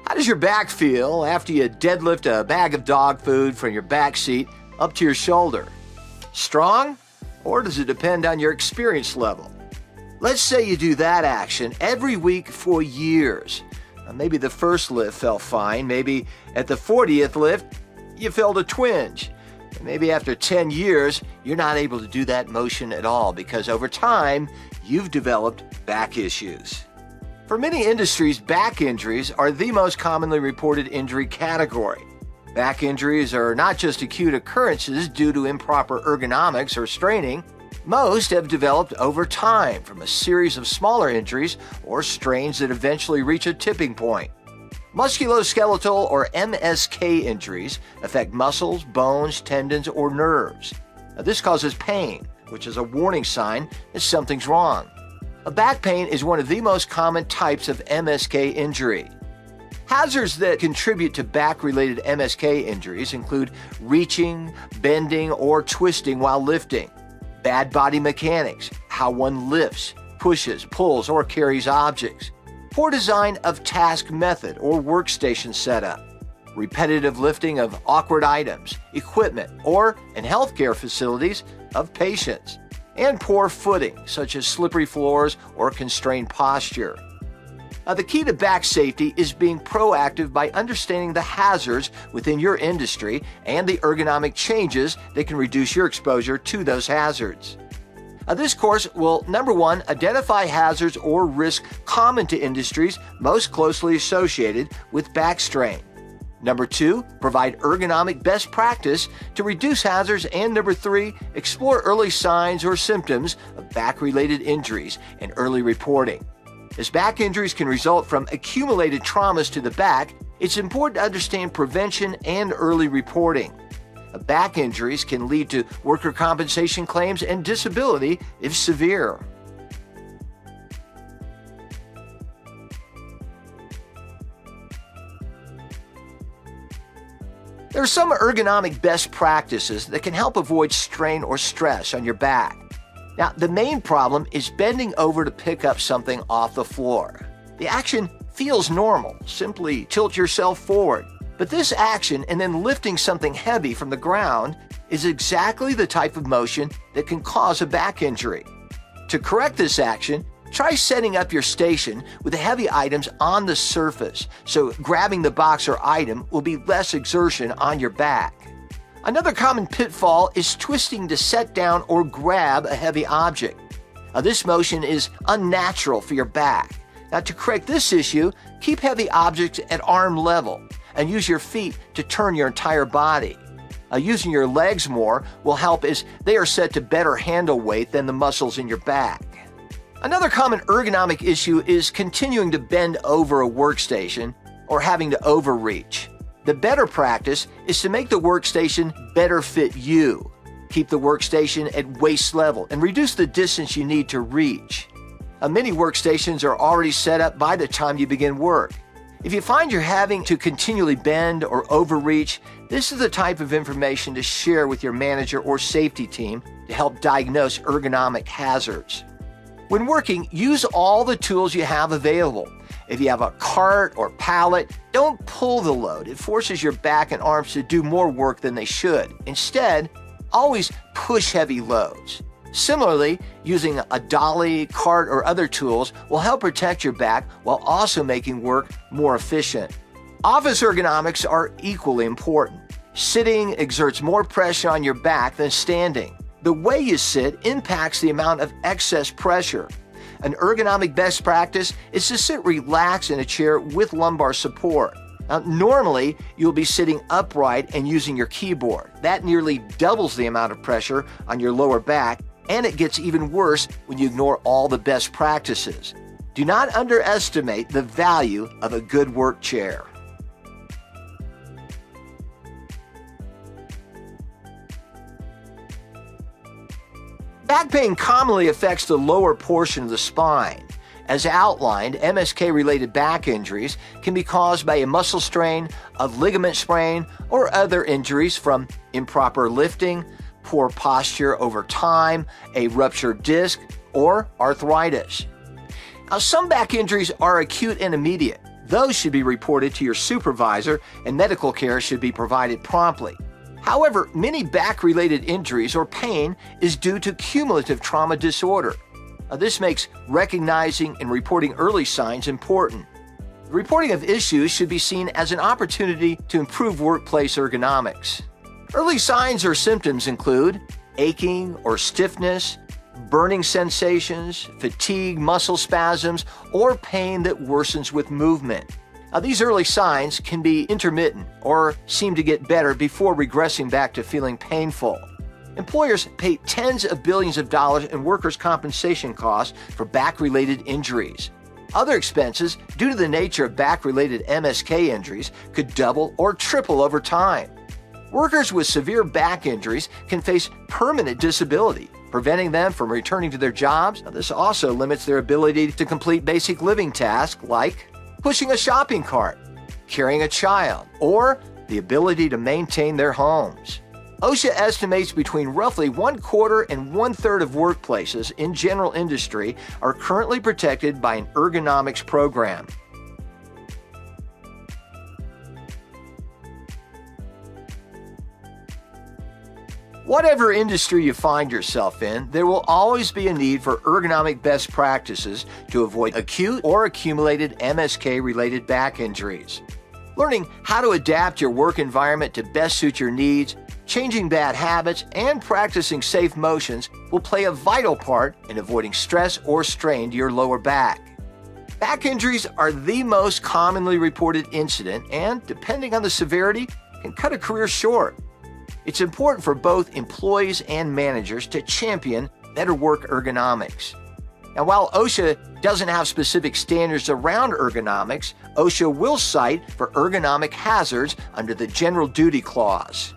How does your back feel after you deadlift a bag of dog food from your back seat up to your shoulder? Strong? Or does it depend on your experience level? Let's say you do that action every week for years. Maybe the first lift felt fine. Maybe at the 40th lift, you felt a twinge. Maybe after 10 years, you're not able to do that motion at all because over time, you've developed back issues. For many industries, back injuries are the most commonly reported injury category. Back injuries are not just acute occurrences due to improper ergonomics or straining. Most have developed over time from a series of smaller injuries or strains that eventually reach a tipping point. Musculoskeletal or MSK injuries affect muscles, bones, tendons, or nerves. This causes pain, which is a warning sign that something's wrong. A back pain is one of the most common types of MSK injury. Hazards that contribute to back-related MSK injuries include reaching, bending, or twisting while lifting, bad body mechanics, how one lifts, pushes, pulls, or carries objects, poor design of task method or workstation setup, repetitive lifting of awkward items, equipment, or, in healthcare facilities, of patients, and poor footing, such as slippery floors or constrained posture. The key to back safety is being proactive by understanding the hazards within your industry and the ergonomic changes that can reduce your exposure to those hazards. This course will, number one, identify hazards or risks common to industries most closely associated with back strain. Number two, provide ergonomic best practice to reduce hazards. And number three, explore early signs or symptoms of back-related injuries and early reporting. As back injuries can result from accumulated traumas to the back, it's important to understand prevention and early reporting. Back injuries can lead to worker compensation claims and disability if severe. There are some ergonomic best practices that can help avoid strain or stress on your back. Now, the main problem is bending over to pick up something off the floor. The action feels normal. Simply tilt yourself forward. But this action and then lifting something heavy from the ground is exactly the type of motion that can cause a back injury. To correct this action, try setting up your station with the heavy items on the surface, so grabbing the box or item will be less exertion on your back. Another common pitfall is twisting to set down or grab a heavy object. This motion is unnatural for your back. Now, to correct this issue, keep heavy objects at arm level and use your feet to turn your entire body. Using your legs more will help as they are set to better handle weight than the muscles in your back. Another common ergonomic issue is continuing to bend over a workstation or having to overreach. The better practice is to make the workstation better fit you. Keep the workstation at waist level and reduce the distance you need to reach. Many workstations are already set up by the time you begin work. If you find you're having to continually bend or overreach, this is the type of information to share with your manager or safety team to help diagnose ergonomic hazards. When working, use all the tools you have available. If you have a cart or pallet, don't pull the load. It forces your back and arms to do more work than they should. Instead, always push heavy loads. Similarly, using a dolly, cart, or other tools will help protect your back while also making work more efficient. Office ergonomics are equally important. Sitting exerts more pressure on your back than standing. The way you sit impacts the amount of excess pressure. An ergonomic best practice is to sit relaxed in a chair with lumbar support. Now, normally, you'll be sitting upright and using your keyboard. That nearly doubles the amount of pressure on your lower back, and it gets even worse when you ignore all the best practices. Do not underestimate the value of a good work chair. Back pain commonly affects the lower portion of the spine. As outlined, MSK-related back injuries can be caused by a muscle strain, a ligament sprain, or other injuries from improper lifting, poor posture over time, a ruptured disc, or arthritis. Now, some back injuries are acute and immediate. Those should be reported to your supervisor, and medical care should be provided promptly. However, many back-related injuries or pain is due to cumulative trauma disorder. This makes recognizing and reporting early signs important. The reporting of issues should be seen as an opportunity to improve workplace ergonomics. Early signs or symptoms include aching or stiffness, burning sensations, fatigue, muscle spasms, or pain that worsens with movement. Now, these early signs can be intermittent or seem to get better before regressing back to feeling painful. Employers pay tens of billions of dollars in workers' compensation costs for back-related injuries. Other expenses, due to the nature of back-related MSK injuries, could double or triple over time. Workers with severe back injuries can face permanent disability, preventing them from returning to their jobs. Now, this also limits their ability to complete basic living tasks like pushing a shopping cart, carrying a child, or the ability to maintain their homes. OSHA estimates between roughly 1/4 and 1/3 of workplaces in general industry are currently protected by an ergonomics program. Whatever industry you find yourself in, there will always be a need for ergonomic best practices to avoid acute or accumulated MSK-related back injuries. Learning how to adapt your work environment to best suit your needs, changing bad habits, and practicing safe motions will play a vital part in avoiding stress or strain to your lower back. Back injuries are the most commonly reported incident and, depending on the severity, can cut a career short. It's important for both employees and managers to champion better work ergonomics. Now, while OSHA doesn't have specific standards around ergonomics, OSHA will cite for ergonomic hazards under the General Duty Clause.